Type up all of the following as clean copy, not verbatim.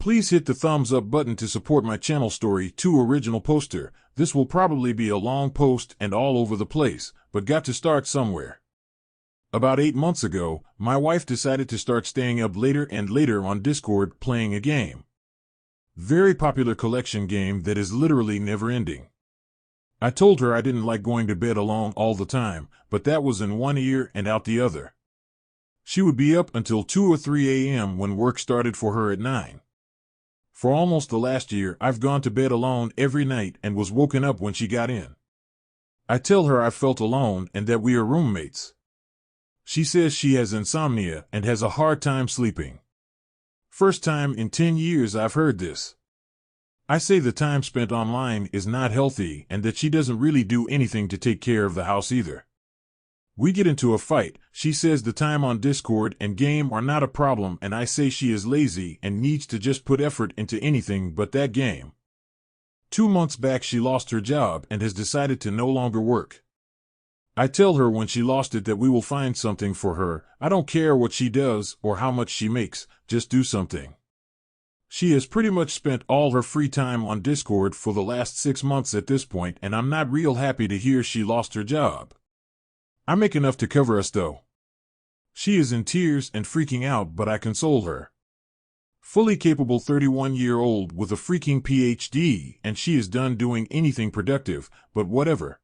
Please hit the thumbs up button to support my channel story 2 original poster. This will probably be a long post and all over the place, but got to start somewhere. About 8 months ago, my wife decided to start staying up later and later on Discord playing a game. Very popular collection game that is literally never ending. I told her I didn't like going to bed alone all the time, but that was in one ear and out the other. She would be up until 2 or 3 a.m. when work started for her at 9. For almost the last year, I've gone to bed alone every night and was woken up when she got in. I tell her I felt alone and that we are roommates. She says she has insomnia and has a hard time sleeping. First time in 10 years I've heard this. I say the time spent online is not healthy and that she doesn't really do anything to take care of the house either. We get into a fight. She says the time on Discord and game are not a problem, and I say she is lazy and needs to just put effort into anything but that game. 2 months back she lost her job and has decided to no longer work. I tell her when she lost it that we will find something for her. I don't care what she does or how much she makes, just do something. She has pretty much spent all her free time on Discord for the last 6 months at this point, and I'm not real happy to hear she lost her job. I make enough to cover us though. She is in tears and freaking out, but I console her. Fully capable 31-year-old with a freaking PhD, and she is done doing anything productive, but whatever.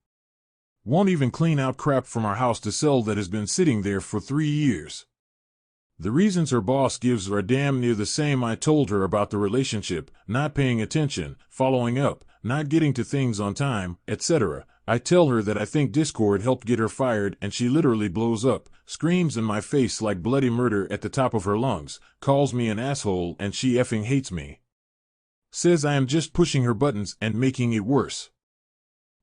Won't even clean out crap from our house to sell that has been sitting there for 3 years. The reasons her boss gives are damn near the same I told her about the relationship, not paying attention, following up, not getting to things on time, etc. I tell her that I think Discord helped get her fired, and she literally blows up, screams in my face like bloody murder at the top of her lungs, calls me an asshole, and she effing hates me. Says I am just pushing her buttons and making it worse.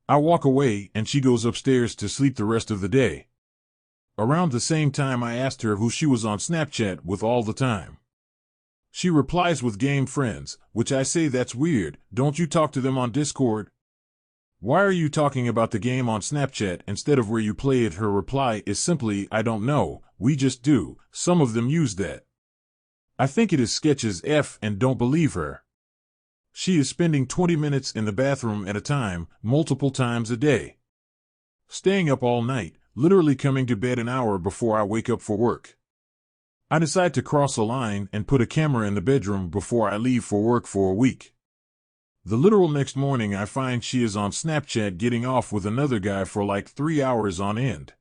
I walk away, and she goes upstairs to sleep the rest of the day. Around the same time I asked her who she was on Snapchat with all the time. She replies with game friends, which I say that's weird. Don't you talk to them on Discord? Why are you talking about the game on Snapchat instead of where you play it? Her reply is simply, I don't know, we just do. Some of them use that. I think it is sketch as F and don't believe her. She is spending 20 minutes in the bathroom at a time, multiple times a day. Staying up all night, literally coming to bed an hour before I wake up for work. I decide to cross a line and put a camera in the bedroom before I leave for work for a week. The literal next morning I find she is on Snapchat getting off with another guy for like 3 hours on end.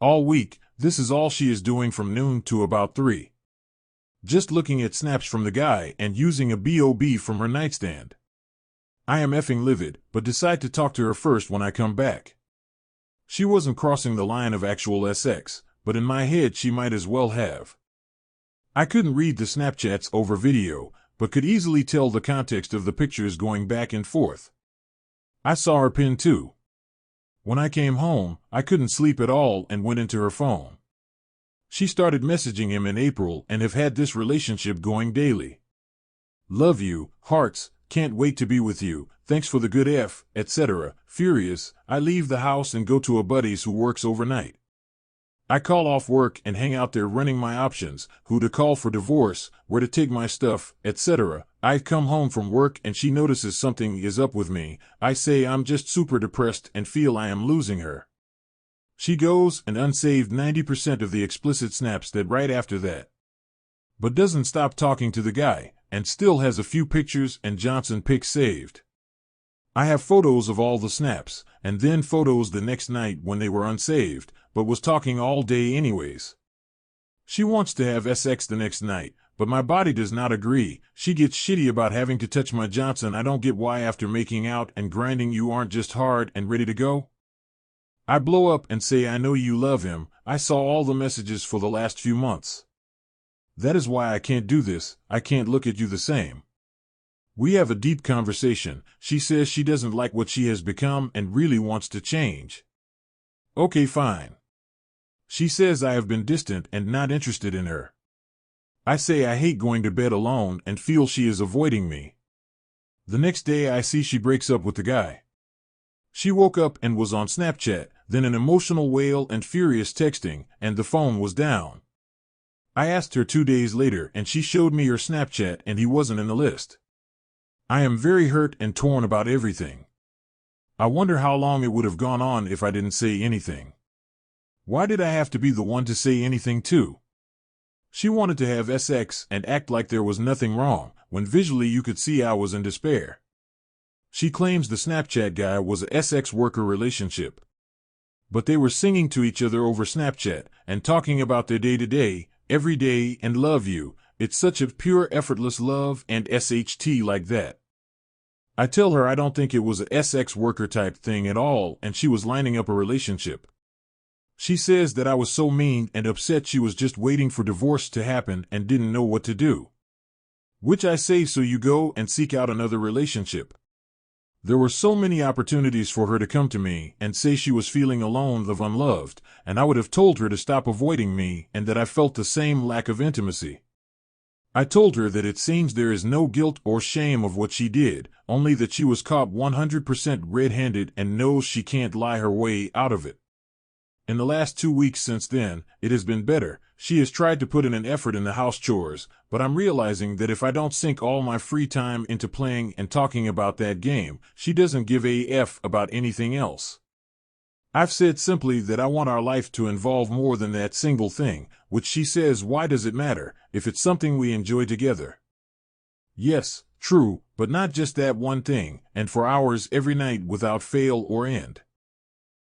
All week, this is all she is doing from noon to about 3. Just looking at snaps from the guy and using a BOB from her nightstand. I am effing livid, but decide to talk to her first when I come back. She wasn't crossing the line of actual sex, but in my head she might as well have. I couldn't read the Snapchats over video, but could easily tell the context of the pictures going back and forth. I saw her pin too. When I came home, I couldn't sleep at all and went into her phone. She started messaging him in April and have had this relationship going daily. Love you, hearts, can't wait to be with you, thanks for the good F, etc. Furious, I leave the house and go to a buddy's who works overnight. I call off work and hang out there running my options, who to call for divorce, where to take my stuff, etc. I come home from work and she notices something is up with me. I say I'm just super depressed and feel I am losing her. She goes and unsaved 90% of the explicit snaps that right after that. But doesn't stop talking to the guy, and still has a few pictures and Johnson pics saved. I have photos of all the snaps, and then photos the next night when they were unsaved, but was talking all day anyways. She wants to have sex the next night, but my body does not agree. She gets shitty about having to touch my Johnson. I don't get why after making out and grinding you aren't just hard and ready to go. I blow up and say I know you love him. I saw all the messages for the last few months. That is why I can't do this. I can't look at you the same. We have a deep conversation. She says she doesn't like what she has become and really wants to change. Okay, fine. She says I have been distant and not interested in her. I say I hate going to bed alone and feel she is avoiding me. The next day I see she breaks up with the guy. She woke up and was on Snapchat, then an emotional wail and furious texting, and the phone was down. I asked her 2 days later and she showed me her Snapchat and he wasn't in the list. I am very hurt and torn about everything. I wonder how long it would have gone on if I didn't say anything. Why did I have to be the one to say anything too? She wanted to have sex and act like there was nothing wrong, when visually you could see I was in despair. She claims the Snapchat guy was a sex worker relationship. But they were singing to each other over Snapchat and talking about their day-to-day, every day, and love you. It's such a pure, effortless love and SHT like that. I tell her I don't think it was a sex worker type thing at all and she was lining up a relationship. She says that I was so mean and upset she was just waiting for divorce to happen and didn't know what to do. Which I say, so you go and seek out another relationship. There were so many opportunities for her to come to me and say she was feeling alone, unloved, and I would have told her to stop avoiding me and that I felt the same lack of intimacy. I told her that it seems there is no guilt or shame of what she did, only that she was caught 100% red-handed and knows she can't lie her way out of it. In the last 2 weeks since then, it has been better. She has tried to put in an effort in the house chores, but I'm realizing that if I don't sink all my free time into playing and talking about that game, she doesn't give a F about anything else. I've said simply that I want our life to involve more than that single thing, which she says, why does it matter if it's something we enjoy together? Yes, true, but not just that one thing, and for hours every night without fail or end.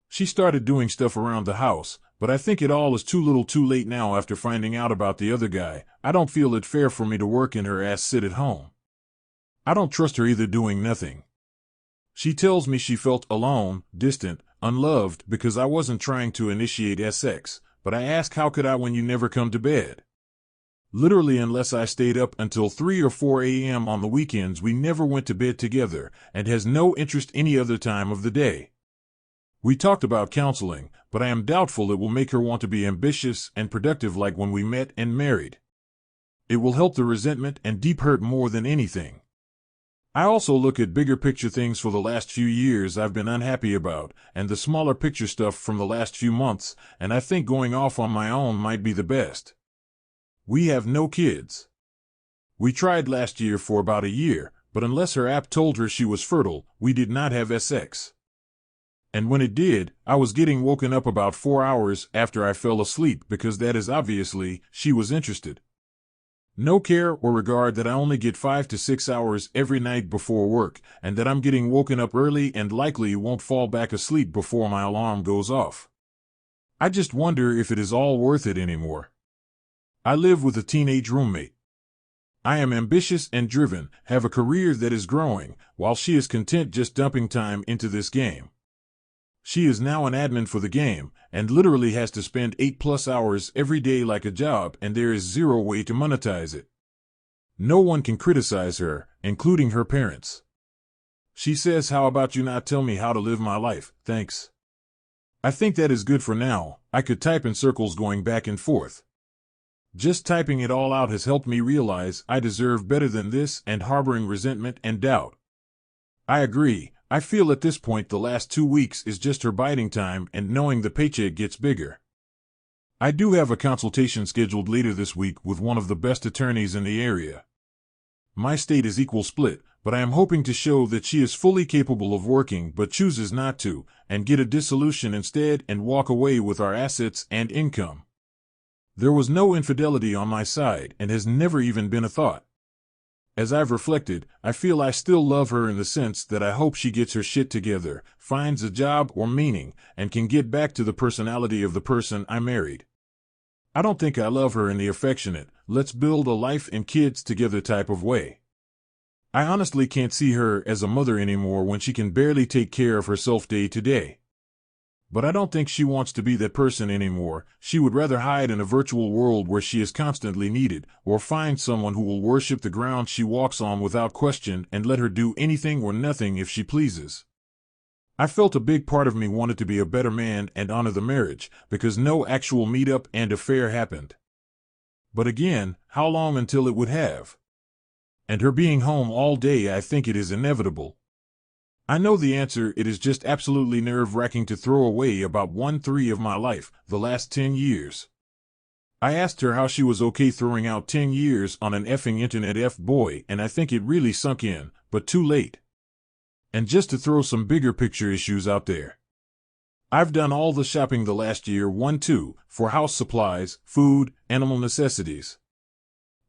She started doing stuff around the house, but I think it all is too little too late now after finding out about the other guy. I don't feel it fair for me to work and her ass sit at home. I don't trust her either doing nothing. She tells me she felt alone, distant, unloved because I wasn't trying to initiate sex, but I ask how could I when you never come to bed? Literally unless I stayed up until 3 or 4 a.m. on the weekends we never went to bed together and has no interest any other time of the day. We talked about counseling, but I am doubtful it will make her want to be ambitious and productive like when we met and married. It will help the resentment and deep hurt more than anything. I also look at bigger picture things for the last few years I've been unhappy about, and the smaller picture stuff from the last few months, and I think going off on my own might be the best. We have no kids. We tried last year for about a year, but unless her app told her she was fertile, we did not have sex. And when it did, I was getting woken up about 4 hours after I fell asleep because that is obviously, she was interested. No care or regard that I only get 5 to 6 hours every night before work, and that I'm getting woken up early and likely won't fall back asleep before my alarm goes off. I just wonder if it is all worth it anymore. I live with a teenage roommate. I am ambitious and driven, have a career that is growing, while she is content just dumping time into this game. She is now an admin for the game, and literally has to spend 8+ hours every day like a job, and there is zero way to monetize it. No one can criticize her, including her parents. She says, how about you not tell me how to live my life, thanks. I think that is good for now. I could type in circles going back and forth. Just typing it all out has helped me realize I deserve better than this and harboring resentment and doubt. I agree. I feel at this point the last 2 weeks is just her biding time and knowing the paycheck gets bigger. I do have a consultation scheduled later this week with one of the best attorneys in the area. My state is equal split, but I am hoping to show that she is fully capable of working but chooses not to, and get a dissolution instead and walk away with our assets and income. There was no infidelity on my side and has never even been a thought. As I've reflected, I feel I still love her in the sense that I hope she gets her shit together, finds a job or meaning, and can get back to the personality of the person I married. I don't think I love her in the affectionate, let's build a life and kids together type of way. I honestly can't see her as a mother anymore when she can barely take care of herself day to day. But I don't think she wants to be that person anymore. She would rather hide in a virtual world where she is constantly needed, or find someone who will worship the ground she walks on without question and let her do anything or nothing if she pleases. I felt a big part of me wanted to be a better man and honor the marriage, because no actual meetup and affair happened. But again, how long until it would have? And her being home all day, I think it is inevitable. I know the answer, it is just absolutely nerve-wracking to throw away about 1/3 of my life, the last 10 years. I asked her how she was okay throwing out 10 years on an effing internet F-boy, and I think it really sunk in, but too late. And just to throw some bigger picture issues out there. I've done all the shopping the last year, 1-2, for house supplies, food, animal necessities.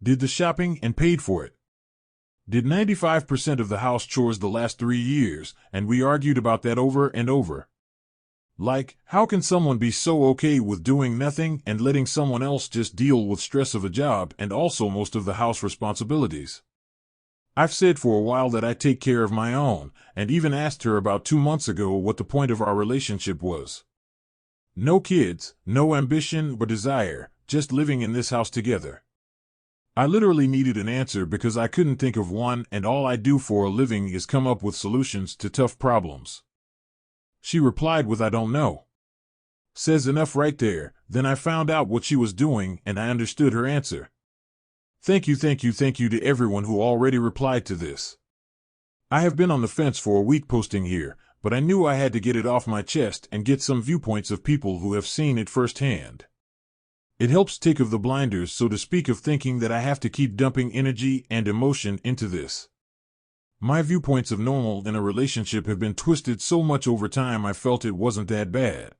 Did the shopping and paid for it. Did 95% of the house chores the last 3 years, and we argued about that over and over. Like, how can someone be so okay with doing nothing and letting someone else just deal with stress of a job and also most of the house responsibilities? I've said for a while that I take care of my own, and even asked her about 2 months ago what the point of our relationship was. No kids, no ambition or desire, just living in this house together. I literally needed an answer because I couldn't think of one, and all I do for a living is come up with solutions to tough problems. She replied with, "I don't know." Says enough right there. Then I found out what she was doing, and I understood her answer. Thank you to everyone who already replied to this. I have been on the fence for a week posting here, but I knew I had to get it off my chest and get some viewpoints of people who have seen it firsthand. It helps take off the blinders, so to speak, of thinking that I have to keep dumping energy and emotion into this. My viewpoints of normal in a relationship have been twisted so much over time I felt it wasn't that bad.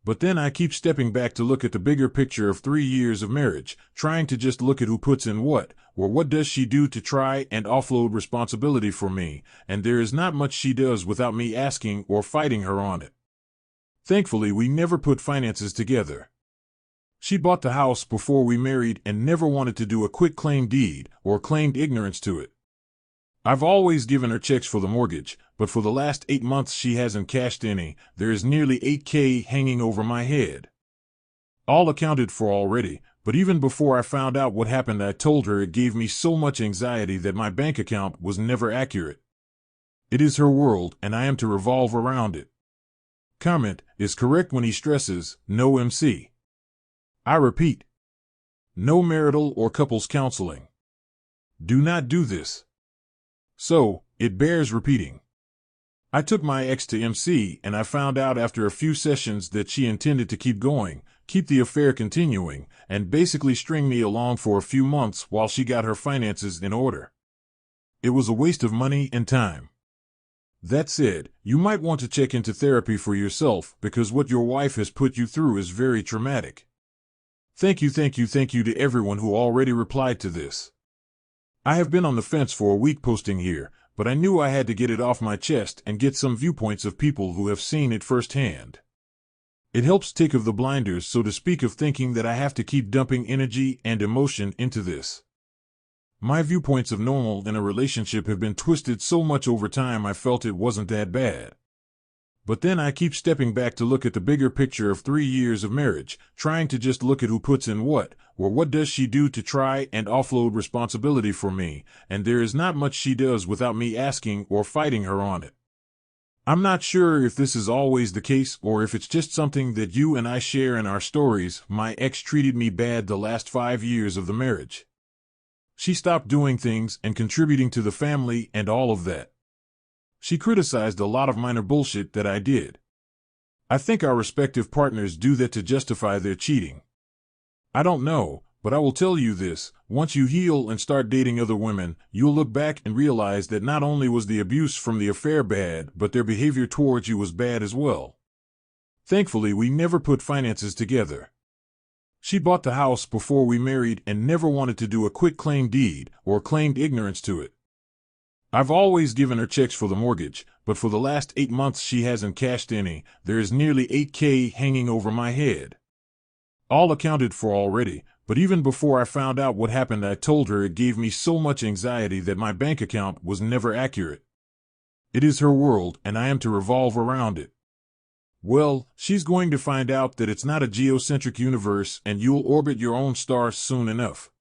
But then I keep stepping back to look at the bigger picture of 3 years of marriage, trying to just look at who puts in what, or what does she do to try and offload responsibility for me, and there is not much she does without me asking or fighting her on it. Thankfully, we never put finances together. She bought the house before we married and never wanted to do a quick claim deed or claimed ignorance to it. I've always given her checks for the mortgage, but for the last 8 months she hasn't cashed any. There is nearly $8,000 hanging over my head. All accounted for already, but even before I found out what happened, I told her it gave me so much anxiety that my bank account was never accurate. It is her world, and I am to revolve around it. Comment is correct when he stresses, no MC. I repeat, no marital or couples counseling. Do not do this. So, it bears repeating. I took my ex to MC, and I found out after a few sessions that she intended to keep going, keep the affair continuing, and basically string me along for a few months while she got her finances in order. It was a waste of money and time. That said, you might want to check into therapy for yourself, because what your wife has put you through is very traumatic. Thank you to everyone who already replied to this. I have been on the fence for a week posting here, but I knew I had to get it off my chest and get some viewpoints of people who have seen it firsthand. It helps take off the blinders, so to speak, of thinking that I have to keep dumping energy and emotion into this. My viewpoints of normal in a relationship have been twisted so much over time I felt it wasn't that bad. But then I keep stepping back to look at the bigger picture of 3 years of marriage, trying to just look at who puts in what, or what does she do to try and offload responsibility for me, and there is not much she does without me asking or fighting her on it. I'm not sure if this is always the case or if it's just something that you and I share in our stories. My ex treated me bad the last 5 years of the marriage. She stopped doing things and contributing to the family and all of that. She criticized a lot of minor bullshit that I did. I think our respective partners do that to justify their cheating. I don't know, but I will tell you this, once you heal and start dating other women, you'll look back and realize that not only was the abuse from the affair bad, but their behavior towards you was bad as well. Thankfully, we never put finances together. She bought the house before we married and never wanted to do a quick claim deed or claimed ignorance to it. I've always given her checks for the mortgage, but for the last 8 months she hasn't cashed any. There is nearly $8,000 hanging over my head. All accounted for already, but even before I found out what happened, I told her it gave me so much anxiety that my bank account was never accurate. It is her world, and I am to revolve around it. Well, she's going to find out that it's not a geocentric universe, and you'll orbit your own star soon enough.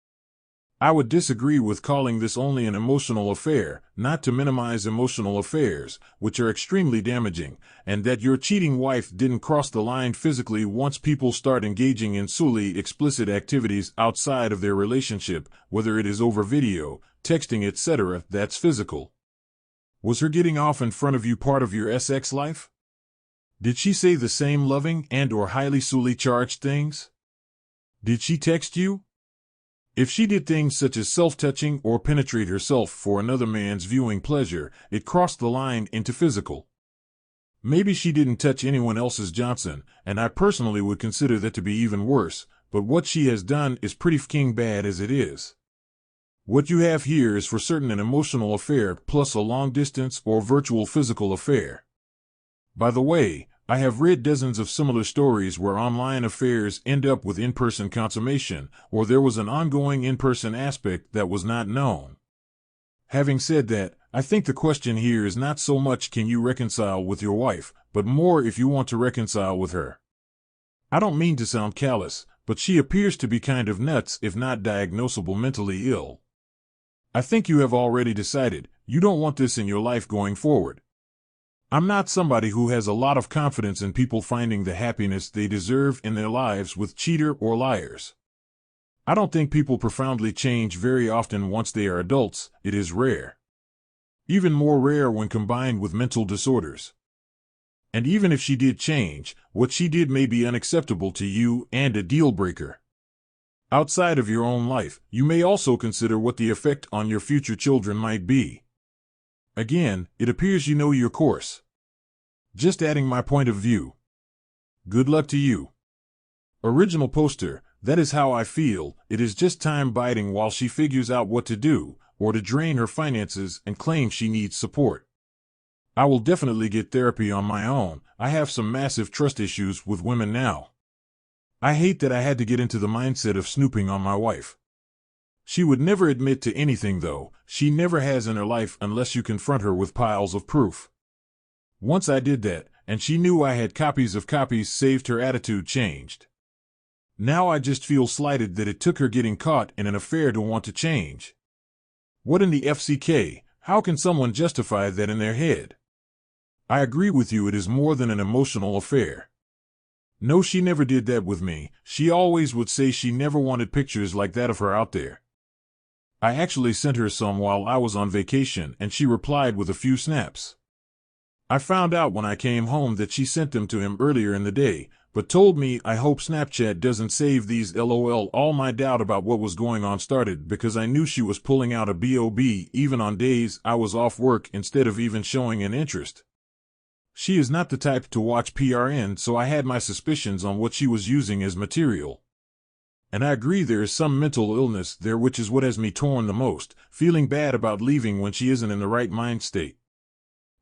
I would disagree with calling this only an emotional affair, not to minimize emotional affairs, which are extremely damaging, and that your cheating wife didn't cross the line physically. Once people start engaging in solely explicit activities outside of their relationship, whether it is over video, texting, etc., that's physical. Was her getting off in front of you part of your sex life? Did she say the same loving and or highly sexually charged things? Did she text you? If she did things such as self-touching or penetrate herself for another man's viewing pleasure, it crossed the line into physical. Maybe she didn't touch anyone else's Johnson, and I personally would consider that to be even worse, but what she has done is pretty f***ing bad as it is. What you have here is for certain an emotional affair plus a long-distance or virtual physical affair. By the way, I have read dozens of similar stories where online affairs end up with in-person consummation, or there was an ongoing in-person aspect that was not known. Having said that, I think the question here is not so much can you reconcile with your wife, but more if you want to reconcile with her. I don't mean to sound callous, but she appears to be kind of nuts if not diagnosable mentally ill. I think you have already decided you don't want this in your life going forward. I'm not somebody who has a lot of confidence in people finding the happiness they deserve in their lives with cheater or liars. I don't think people profoundly change very often once they are adults. It is rare. Even more rare when combined with mental disorders. And even if she did change, what she did may be unacceptable to you and a deal breaker. Outside of your own life, you may also consider what the effect on your future children might be. Again, it appears you know your course. Just adding my point of view. Good luck to you. Original poster, that is how I feel. It is just time biding while she figures out what to do, or to drain her finances and claim she needs support. I will definitely get therapy on my own. I have some massive trust issues with women now. I hate that I had to get into the mindset of snooping on my wife. She would never admit to anything though. She never has in her life unless you confront her with piles of proof. Once I did that, and she knew I had copies of copies saved, her attitude changed. Now I just feel slighted that it took her getting caught in an affair to want to change. What in the FCK? How can someone justify that in their head? I agree with you, it is more than an emotional affair. No, she never did that with me. She always would say she never wanted pictures like that of her out there. I actually sent her some while I was on vacation and she replied with a few snaps. I found out when I came home that she sent them to him earlier in the day, but told me I hope Snapchat doesn't save these LOL. All my doubt about what was going on started because I knew she was pulling out a BOB even on days I was off work instead of even showing an interest. She is not the type to watch PRN, so I had my suspicions on what she was using as material. And I agree there is some mental illness there, which is what has me torn the most, feeling bad about leaving when she isn't in the right mind state.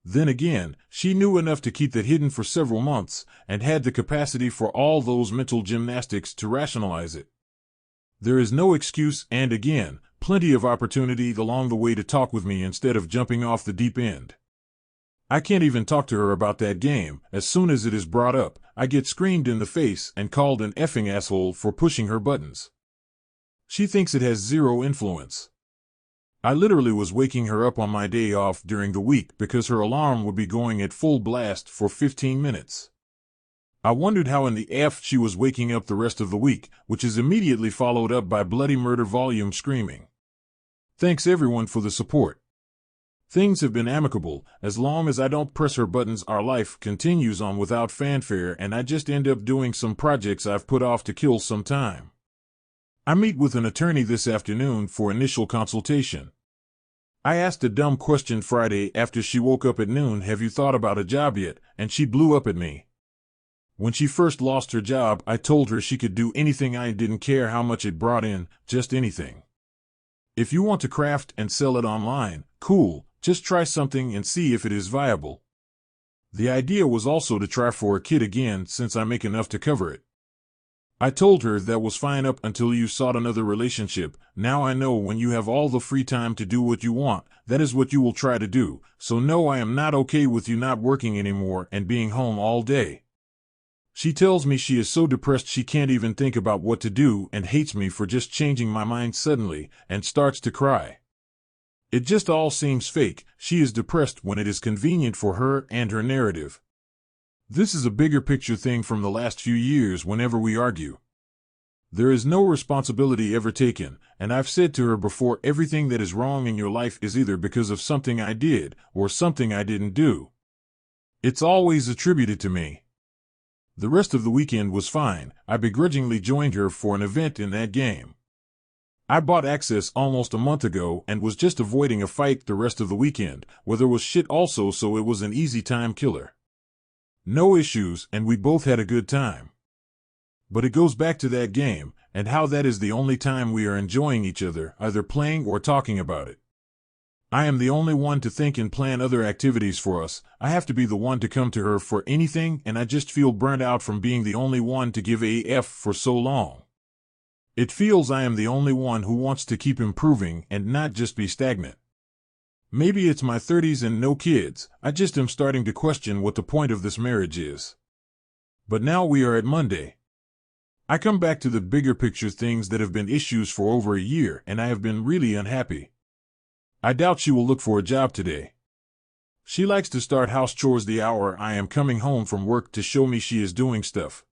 Then again, she knew enough to keep that hidden for several months, and had the capacity for all those mental gymnastics to rationalize it. There is no excuse, and again, plenty of opportunity along the way to talk with me instead of jumping off the deep end. I can't even talk to her about that game. As soon as it is brought up, I get screamed in the face and called an effing asshole for pushing her buttons. She thinks it has zero influence. I literally was waking her up on my day off during the week because her alarm would be going at full blast for 15 minutes. I wondered how in the F she was waking up the rest of the week, which is immediately followed up by bloody murder volume screaming. Thanks everyone for the support. Things have been amicable. As long as I don't press her buttons, our life continues on without fanfare, and I just end up doing some projects I've put off to kill some time. I meet with an attorney this afternoon for initial consultation. I asked a dumb question Friday after she woke up at noon, have you thought about a job yet? And she blew up at me. When she first lost her job, I told her she could do anything. I didn't care how much it brought in, just anything. If you want to craft and sell it online, cool. Just try something and see if it is viable. The idea was also to try for a kid again since I make enough to cover it. I told her that was fine up until you sought another relationship. Now I know when you have all the free time to do what you want, that is what you will try to do. So no, I am not okay with you not working anymore and being home all day. She tells me she is so depressed she can't even think about what to do and hates me for just changing my mind suddenly, and starts to cry. It just all seems fake. She is depressed when it is convenient for her and her narrative. This is a bigger picture thing from the last few years whenever we argue. There is no responsibility ever taken, and I've said to her before, everything that is wrong in your life is either because of something I did or something I didn't do. It's always attributed to me. The rest of the weekend was fine. I begrudgingly joined her for an event in that game. I bought access almost a month ago and was just avoiding a fight the rest of the weekend, where there was shit also, so it was an easy time killer. No issues, and we both had a good time. But it goes back to that game, and how that is the only time we are enjoying each other, either playing or talking about it. I am the only one to think and plan other activities for us. I have to be the one to come to her for anything, and I just feel burnt out from being the only one to give a F for so long. It feels I am the only one who wants to keep improving and not just be stagnant. Maybe it's my 30s and no kids. I just am starting to question what the point of this marriage is. But now we are at Monday. I come back to the bigger picture things that have been issues for over a year, and I have been really unhappy. I doubt she will look for a job today. She likes to start house chores the hour I am coming home from work to show me she is doing stuff.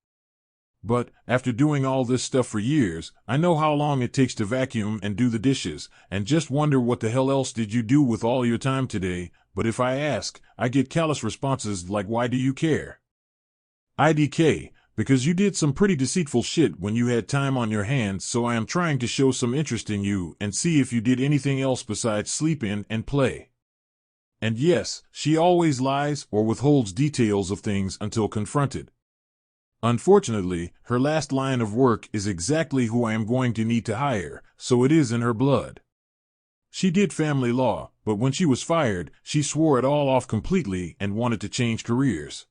But, after doing all this stuff for years, I know how long it takes to vacuum and do the dishes, and just wonder what the hell else did you do with all your time today. But if I ask, I get callous responses like, why do you care? IDK, because you did some pretty deceitful shit when you had time on your hands, so I am trying to show some interest in you and see if you did anything else besides sleep in and play. And yes, she always lies or withholds details of things until confronted. Unfortunately, her last line of work is exactly who I am going to need to hire, so it is in her blood. She did family law, but when she was fired, she swore it all off completely and wanted to change careers.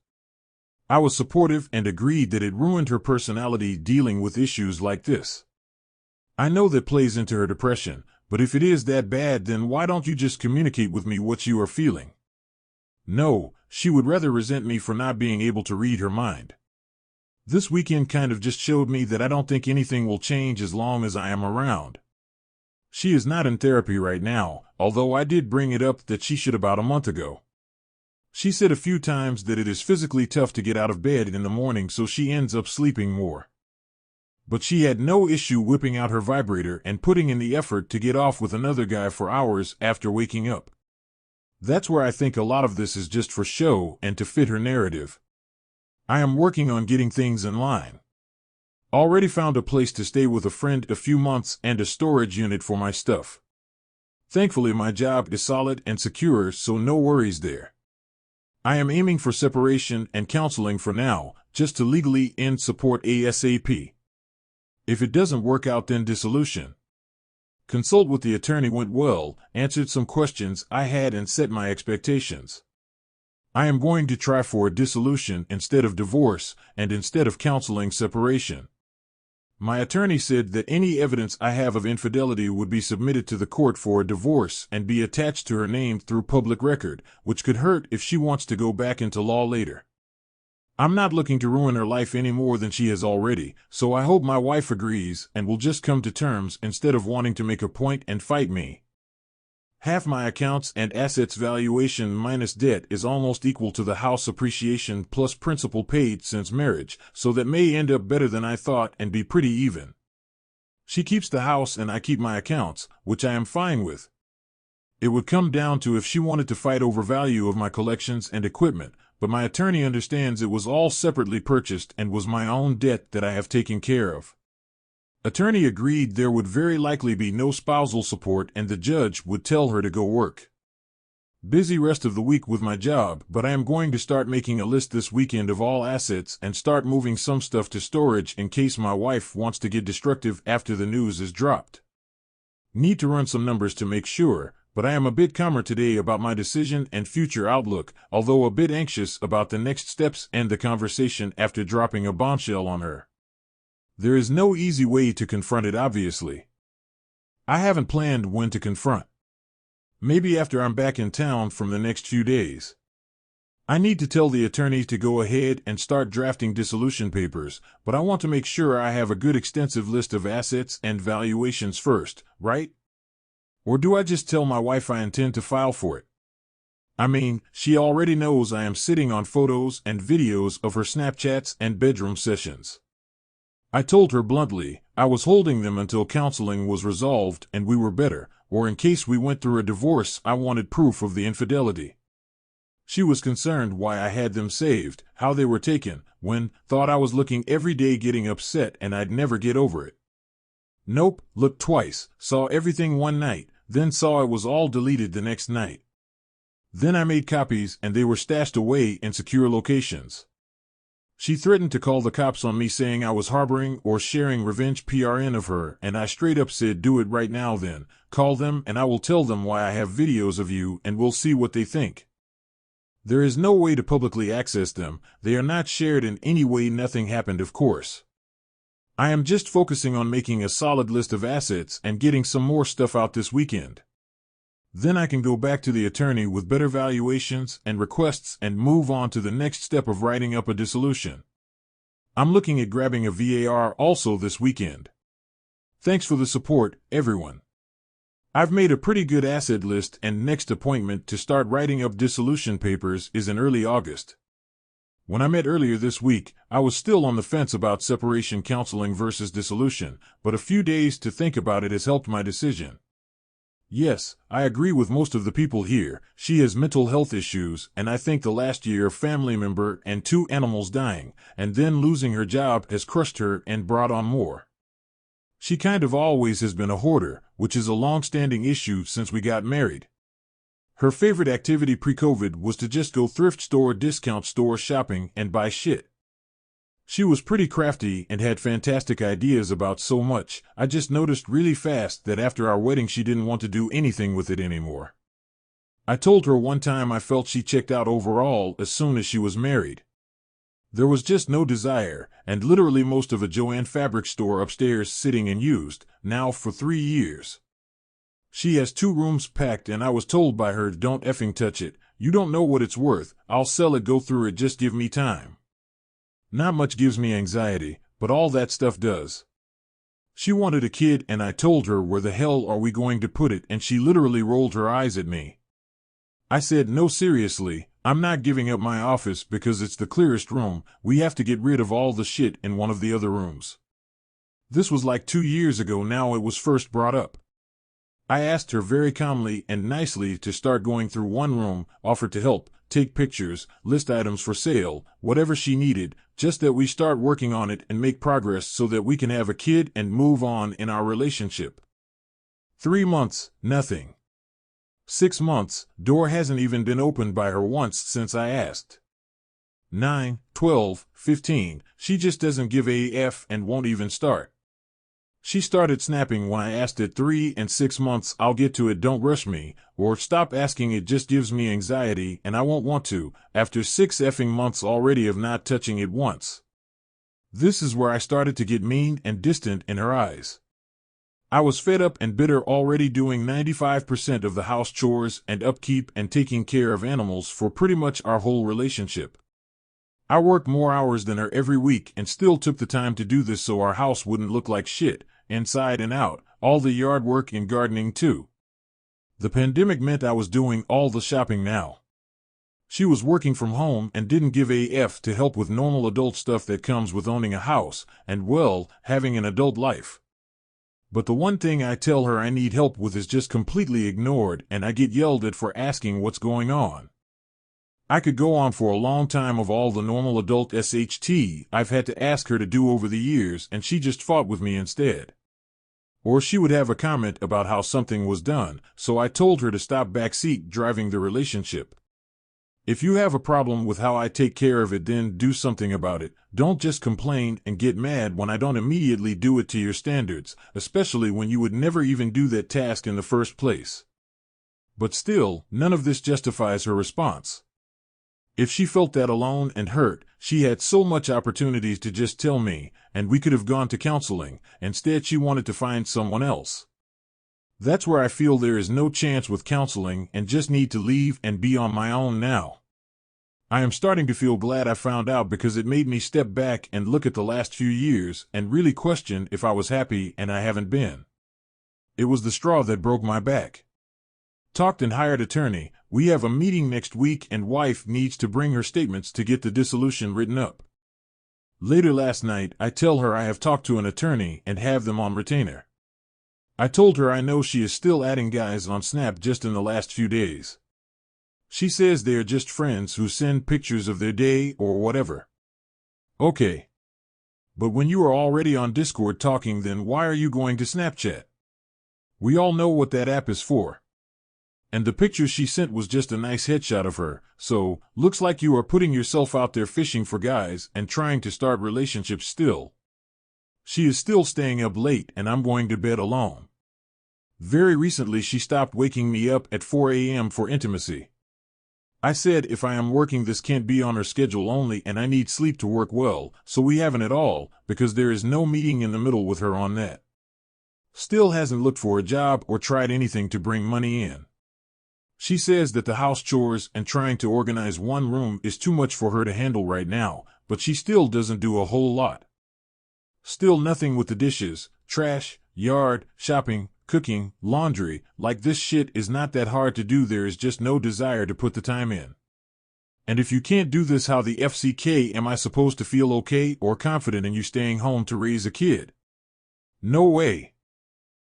I was supportive and agreed that it ruined her personality dealing with issues like this. I know that plays into her depression, but if it is that bad, then why don't you just communicate with me what you are feeling? No, she would rather resent me for not being able to read her mind. This weekend kind of just showed me that I don't think anything will change as long as I am around. She is not in therapy right now, although I did bring it up that she should about a month ago. She said a few times that it is physically tough to get out of bed in the morning, so she ends up sleeping more. But she had no issue whipping out her vibrator and putting in the effort to get off with another guy for hours after waking up. That's where I think a lot of this is just for show and to fit her narrative. I am working on getting things in line. Already found a place to stay with a friend a few months and a storage unit for my stuff. Thankfully, my job is solid and secure, so no worries there. I am aiming for separation and counseling for now, just to legally end support ASAP. If it doesn't work out, then dissolution. Consult with the attorney went well, answered some questions I had and set my expectations. I am going to try for a dissolution instead of divorce, and instead of counseling separation. My attorney said that any evidence I have of infidelity would be submitted to the court for a divorce and be attached to her name through public record, which could hurt if she wants to go back into law later. I'm not looking to ruin her life any more than she has already, so I hope my wife agrees and will just come to terms instead of wanting to make a point and fight me. Half my accounts and assets valuation minus debt is almost equal to the house appreciation plus principal paid since marriage, so that may end up better than I thought and be pretty even. She keeps the house and I keep my accounts, which I am fine with. It would come down to if she wanted to fight over value of my collections and equipment, but my attorney understands it was all separately purchased and was my own debt that I have taken care of. Attorney agreed there would very likely be no spousal support and the judge would tell her to go work. Busy rest of the week with my job, but I am going to start making a list this weekend of all assets and start moving some stuff to storage in case my wife wants to get destructive after the news is dropped. Need to run some numbers to make sure, but I am a bit calmer today about my decision and future outlook, although a bit anxious about the next steps and the conversation after dropping a bombshell on her. There is no easy way to confront it, obviously. I haven't planned when to confront. Maybe after I'm back in town from the next few days. I need to tell the attorney to go ahead and start drafting dissolution papers, but I want to make sure I have a good extensive list of assets and valuations first, right? Or do I just tell my wife I intend to file for it? I mean, she already knows I am sitting on photos and videos of her Snapchats and bedroom sessions. I told her bluntly, I was holding them until counseling was resolved and we were better, or in case we went through a divorce, I wanted proof of the infidelity. She was concerned why I had them saved, how they were taken, thought I was looking every day getting upset and I'd never get over it. Nope, looked twice, saw everything one night, then saw it was all deleted the next night. Then I made copies and they were stashed away in secure locations. She threatened to call the cops on me saying I was harboring or sharing revenge PRN of her, and I straight up said, do it right now then, call them and I will tell them why I have videos of you and we'll see what they think. There is no way to publicly access them, they are not shared in any way, nothing happened of course. I am just focusing on making a solid list of assets and getting some more stuff out this weekend. Then I can go back to the attorney with better valuations and requests and move on to the next step of writing up a dissolution. I'm looking at grabbing a VAR also this weekend. Thanks for the support, everyone. I've made a pretty good asset list and next appointment to start writing up dissolution papers is in early August. When I met earlier this week, I was still on the fence about separation counseling versus dissolution, but a few days to think about it has helped my decision. Yes, I agree with most of the people here. She has mental health issues, and I think the last year a family member and 2 animals dying, and then losing her job has crushed her and brought on more. She kind of always has been a hoarder, which is a long-standing issue since we got married. Her favorite activity pre-COVID was to just go thrift store, discount store shopping and buy shit. She was pretty crafty and had fantastic ideas about so much. I just noticed really fast that after our wedding she didn't want to do anything with it anymore. I told her one time I felt she checked out overall as soon as she was married. There was just no desire, and literally most of a Joann fabric store upstairs sitting and used, now for 3 years. She has 2 rooms packed and I was told by her, don't effing touch it, you don't know what it's worth, I'll sell it, go through it, just give me time. Not much gives me anxiety, but all that stuff does. She wanted a kid and I told her, where the hell are we going to put it, and she literally rolled her eyes at me. I said, no seriously, I'm not giving up my office because it's the clearest room, we have to get rid of all the shit in one of the other rooms. This was like 2 years ago now it was first brought up. I asked her very calmly and nicely to start going through one room, offered to help, take pictures, list items for sale, whatever she needed, just that we start working on it and make progress so that we can have a kid and move on in our relationship. 3 months, nothing. 6 months, door hasn't even been opened by her once since I asked. 9, 12, 15, she just doesn't give a F and won't even start. She started snapping when I asked at 3 and 6 months, I'll get to it, don't rush me, or stop asking, it just gives me anxiety and I won't want to, after 6 effing months already of not touching it once. This is where I started to get mean and distant in her eyes. I was fed up and bitter, already doing 95% of the house chores and upkeep and taking care of animals for pretty much our whole relationship. I worked more hours than her every week and still took the time to do this so our house wouldn't look like shit, inside and out, all the yard work and gardening too. The pandemic meant I was doing all the shopping now. She was working from home and didn't give a F to help with normal adult stuff that comes with owning a house and, well, having an adult life. But the one thing I tell her I need help with is just completely ignored, and I get yelled at for asking what's going on. I could go on for a long time of all the normal adult SHT I've had to ask her to do over the years, and she just fought with me instead. Or she would have a comment about how something was done, so I told her to stop backseat driving the relationship. If you have a problem with how I take care of it, then do something about it. Don't just complain and get mad when I don't immediately do it to your standards, especially when you would never even do that task in the first place. But still, none of this justifies her response. If she felt that alone and hurt, she had so much opportunities to just tell me, and we could have gone to counseling. Instead, she wanted to find someone else. That's where I feel there is no chance with counseling and just need to leave and be on my own now. I am starting to feel glad I found out, because it made me step back and look at the last few years and really question if I was happy, and I haven't been. It was the straw that broke my back. Talked and hired attorney. We have a meeting next week and wife needs to bring her statements to get the dissolution written up. Later last night, I tell her I have talked to an attorney and have them on retainer. I told her I know she is still adding guys on Snap just in the last few days. She says they are just friends who send pictures of their day or whatever. Okay. But when you are already on Discord talking, then why are you going to Snapchat? We all know what that app is for. And the picture she sent was just a nice headshot of her, so looks like you are putting yourself out there fishing for guys and trying to start relationships still. She is still staying up late and I'm going to bed alone. Very recently she stopped waking me up at 4 a.m. for intimacy. I said if I am working this can't be on her schedule only and I need sleep to work well, so we haven't at all, because there is no meeting in the middle with her on that. Still hasn't looked for a job or tried anything to bring money in. She says that the house chores and trying to organize one room is too much for her to handle right now, but she still doesn't do a whole lot. Still nothing with the dishes, trash, yard, shopping, cooking, laundry, like this shit is not that hard to do, there is just no desire to put the time in. And if you can't do this, how the FCK am I supposed to feel okay or confident in you staying home to raise a kid? No way.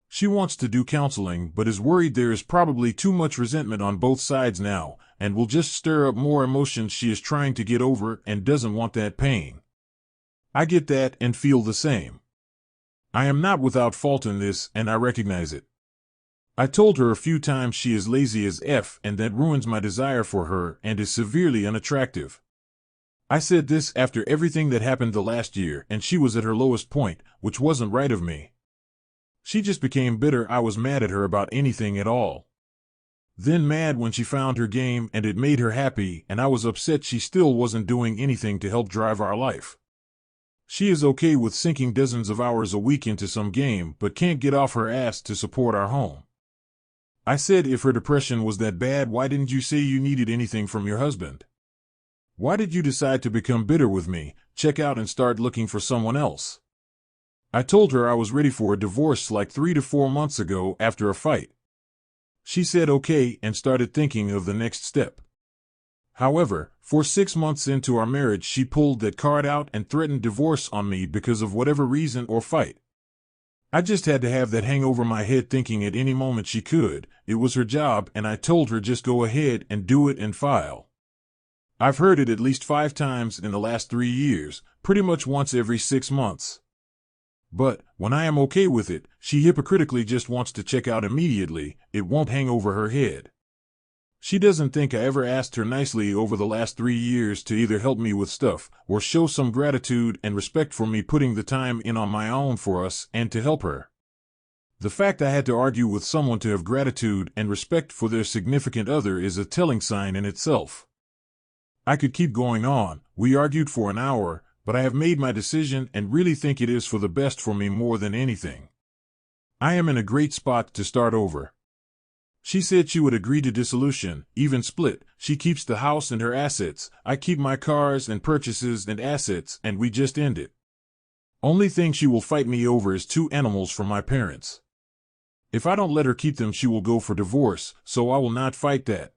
She wants to do counseling but is worried there is probably too much resentment on both sides now and will just stir up more emotions she is trying to get over and doesn't want that pain. I get that and feel the same. I am not without fault in this and I recognize it. I told her a few times she is lazy as F and that ruins my desire for her and is severely unattractive. I said this after everything that happened the last year and she was at her lowest point, which wasn't right of me. She just became bitter. I was mad at her about anything at all. Then mad when she found her game and it made her happy, and I was upset she still wasn't doing anything to help drive our life. She is okay with sinking dozens of hours a week into some game but can't get off her ass to support our home. I said if her depression was that bad, why didn't you say you needed anything from your husband? Why did you decide to become bitter with me, check out and start looking for someone else? I told her I was ready for a divorce like 3 to 4 months ago after a fight. She said okay and started thinking of the next step. However, 6 months into our marriage she pulled that card out and threatened divorce on me because of whatever reason or fight. I just had to have that hang over my head thinking at any moment she could. It was her job and I told her just go ahead and do it and file. I've heard it at least 5 times in the last 3 years, pretty much once every 6 months. But, when I am okay with it, she hypocritically just wants to check out immediately. It won't hang over her head. She doesn't think I ever asked her nicely over the last 3 years to either help me with stuff or show some gratitude and respect for me putting the time in on my own for us and to help her. The fact I had to argue with someone to have gratitude and respect for their significant other is a telling sign in itself. I could keep going on. We argued for an hour, but I have made my decision and really think it is for the best for me more than anything. I am in a great spot to start over. She said she would agree to dissolution, even split. She keeps the house and her assets. I keep my cars and purchases and assets, and we just end it. Only thing she will fight me over is 2 animals from my parents. If I don't let her keep them, she will go for divorce, so I will not fight that.